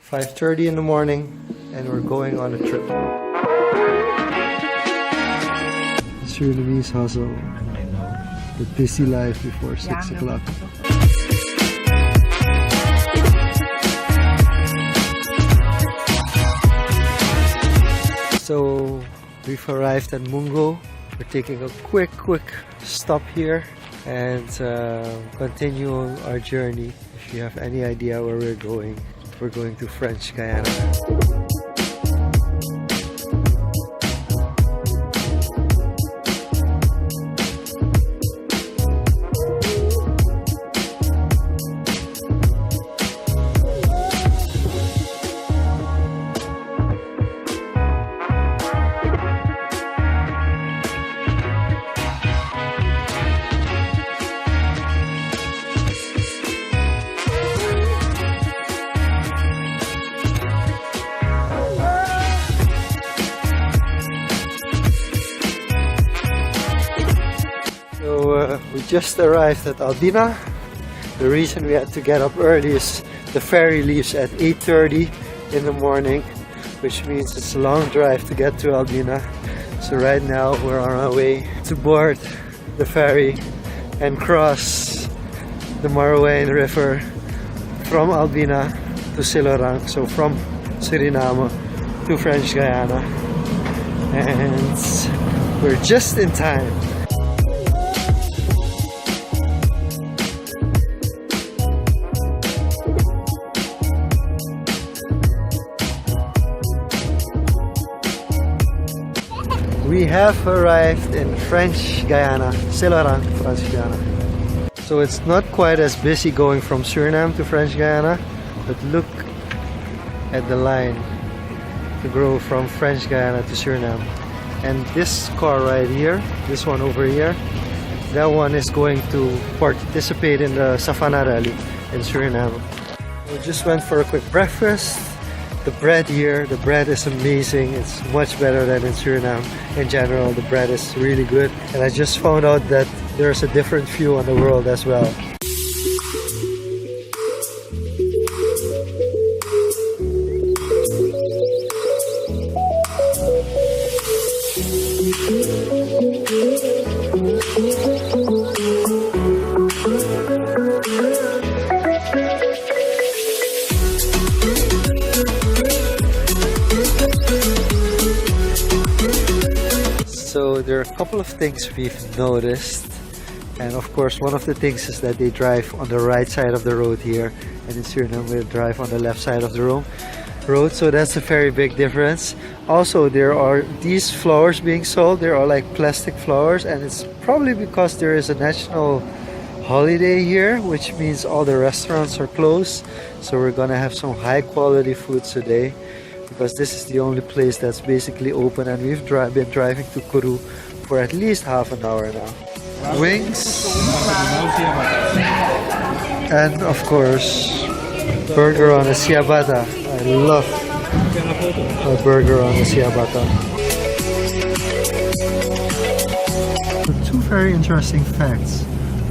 5:30 in the morning and we're going on a trip. Surinamese hustle. I know. The busy life before 6 o'clock. So we've arrived at Mungo. We're taking a quick stop here and continue our journey. If you have any idea where we're going to French Guiana. We just arrived at Albina. The reason we had to get up early is the ferry leaves at 8:30 in the morning, which means it's a long drive to get to Albina. So right now we're on our way to board the ferry and cross the Marawain River from Albina to Silorang, so from Suriname to French Guiana. And we're just in time. We have arrived in French Guiana, Silorang, French Guiana. So it's not quite as busy going from Suriname to French Guiana, but look at the line to go from French Guiana to Suriname. And this car right here, this one over here, that one is going to participate in the Savannah Rally in Suriname. We just went for a quick breakfast. The bread here, the bread is amazing. It's much better than in Suriname. In general, the bread is really good. And I just found out that there's a different view on the world as well. So there are a couple of things we've noticed, and of course one of the things is that they drive on the right side of the road here, and in Suriname we drive on the left side of the road, so that's a very big difference. Also, there are these flowers being sold. They are like plastic flowers, and it's probably because there is a national holiday here, which means all the restaurants are closed. So we're gonna have some high quality food today, because this is the only place that's basically open, and we've been driving to Kuru for at least half an hour now. Wings, and of course burger on a ciabatta. I love a burger on a ciabatta. Two very interesting facts.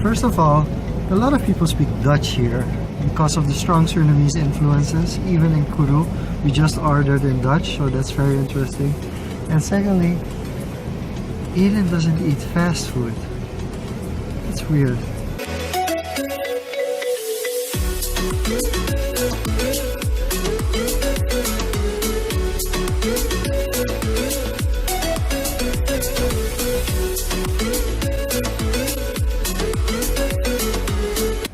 First of all, a lot of people speak Dutch here because of the strong Surinamese influences. Even in Kuru, we just ordered in Dutch, so that's very interesting. And secondly, Eden doesn't eat fast food. It's weird.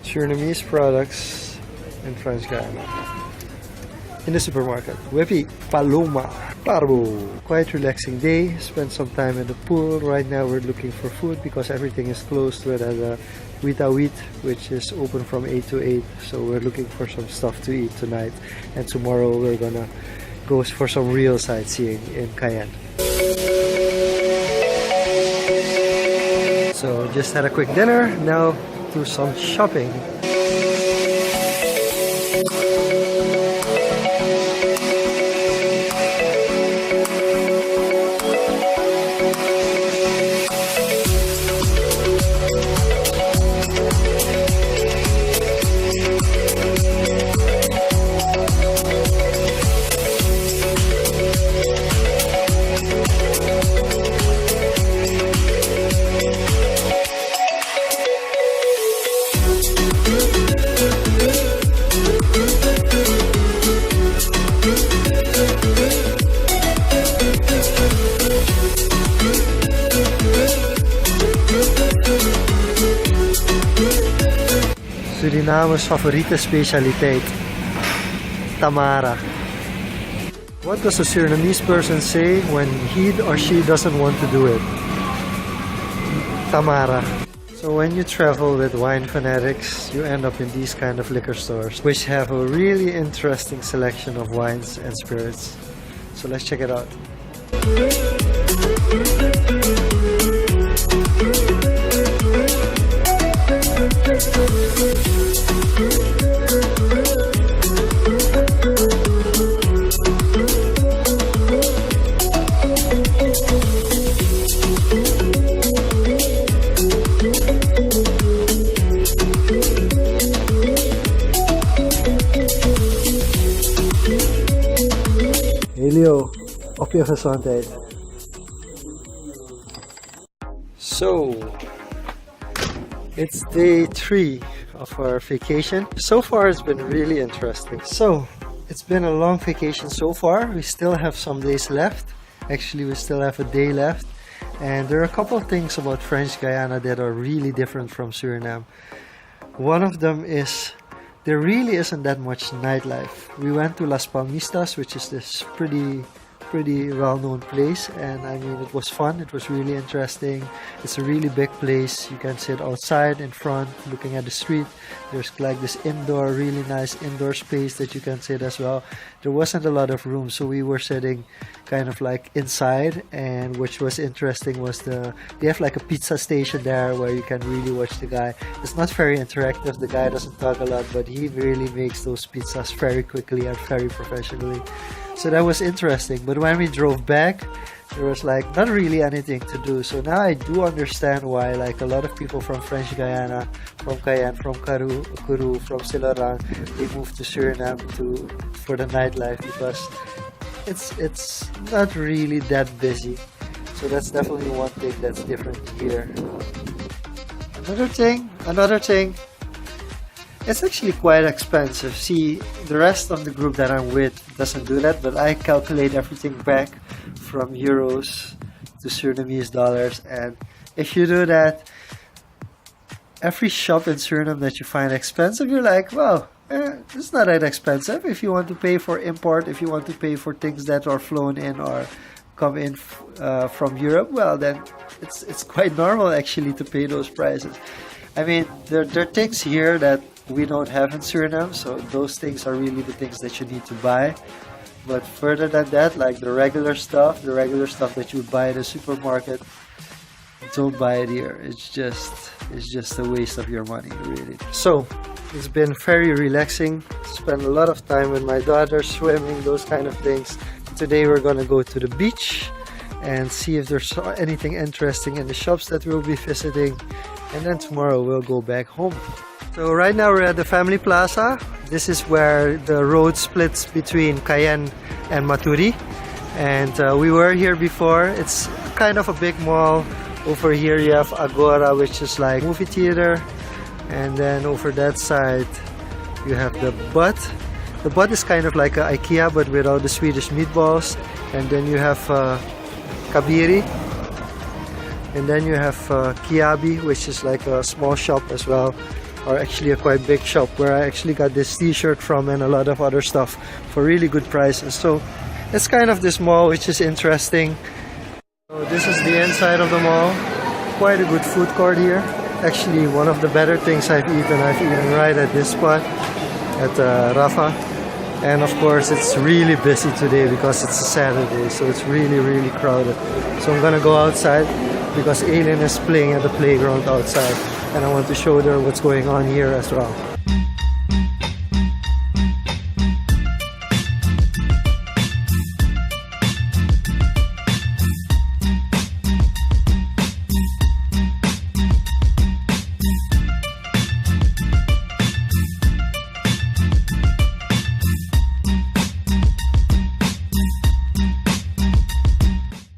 Surinamese products in French Guiana. In the supermarket. Wepi Paloma Parbo. Quite relaxing day. Spent some time in the pool. Right now we're looking for food because everything is closed. We're at the Wita Wheat, which is open from 8 to 8. So we're looking for some stuff to eat tonight. And tomorrow we're gonna go for some real sightseeing in Cayenne. So just had a quick dinner. Now do some shopping. Suriname's favoriete specialiteit, tamara. What does a Surinamese person say when he or she doesn't want to do it? Tamara. So when you travel with wine fanatics, you end up in these kind of liquor stores, which have a really interesting selection of wines and spirits. So let's check it out. Leo, op je gezondheid. So, it's day 3 of our vacation. So far it's been really interesting. So, it's been a long vacation so far. We still have some days left. Actually, we still have a day left. And there are a couple of things about French Guiana that are really different from Suriname. One of them is there really isn't that much nightlife. We went to Las Palmistas, which is this pretty well-known place, and I mean, it was fun. It was really interesting. It's a really big place. You can sit outside in front looking at the street. There's like this really nice indoor space that you can sit as well. There wasn't a lot of room, so we were sitting kind of like inside, and which was interesting was they have like a pizza station there where you can really watch the guy. It's not very interactive. The guy doesn't talk a lot, but he really makes those pizzas very quickly and very professionally. So that was interesting. But when we drove back, there was like not really anything to do. So now I do understand why like a lot of people from French Guiana, from Cayenne, from Kuru, from Silarang, they moved to Suriname for the nightlife, because it's not really that busy. So that's definitely one thing that's different here. Another thing, it's actually quite expensive. See, the rest of the group that I'm with doesn't do that, but I calculate everything back from euros to Surinamese dollars, and if you do that, every shop in Suriname that you find expensive, you're like, well, it's not that expensive. If you want to pay for import, if you want to pay for things that are flown in or come in from Europe, well, then it's quite normal actually to pay those prices. I mean, there are things here that we don't have in Suriname, so those things are really the things that you need to buy. But further than that, like the regular stuff that you would buy at a supermarket, don't buy it here. It's just a waste of your money, really. So it's been very relaxing. Spent a lot of time with my daughter, swimming, those kind of things. Today we're gonna go to the beach and see if there's anything interesting in the shops that we'll be visiting, and then tomorrow we'll go back home. So right now we're at the Family Plaza. This is where the road splits between Cayenne and Maturi, and we were here before. It's kind of a big mall. Over here you have Agora, which is like movie theater, and then over that side you have the Butt. The Butt is kind of like a IKEA but without the Swedish meatballs, and then you have Kabiri, and then you have Kiabi, which is like a small shop as well, or actually a quite big shop where I actually got this t-shirt from and a lot of other stuff for really good prices. So it's kind of this mall which is interesting. So this is the inside of the mall. Quite a good food court here. Actually one of the better things I've eaten right at this spot at Rafa. And of course it's really busy today because it's a Saturday, so it's really crowded. So I'm gonna go outside because Aileen is playing at the playground outside, and I want to show her what's going on here as well.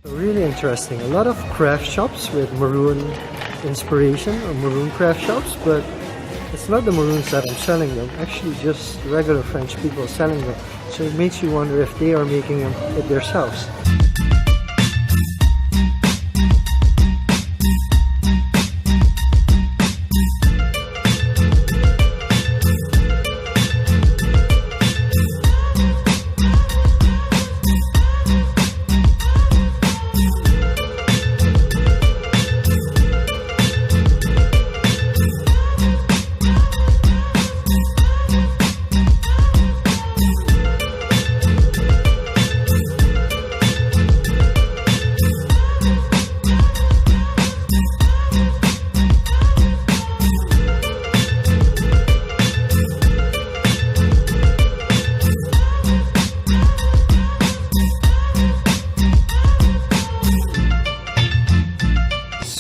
Really interesting. A lot of craft shops with maroon inspiration, or maroon craft shops, but it's not the maroons that I'm selling them, actually just regular French people selling them. So it makes you wonder if they are making them themselves.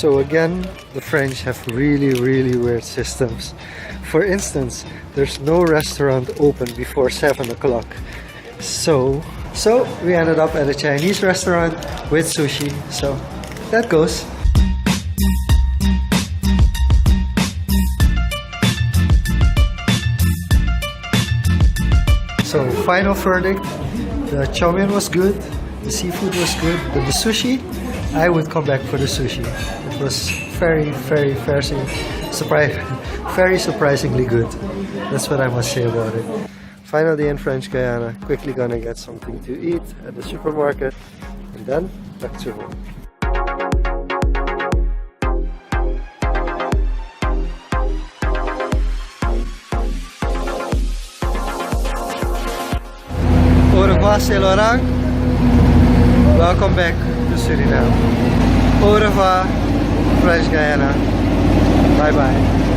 So again, the French have really weird systems. For instance, there's no restaurant open before 7 o'clock. So we ended up at a Chinese restaurant with sushi. So that goes. So final verdict, the chow mein was good, the seafood was good, but the sushi, I would come back for the sushi. It was very surprisingly good. That's what I must say about it. Final day in French Guiana, quickly gonna get something to eat at the supermarket, and then back to home. Au revoir, c'est Laurent. Welcome back to Suriname. Au revoir, French Guiana. Bye bye.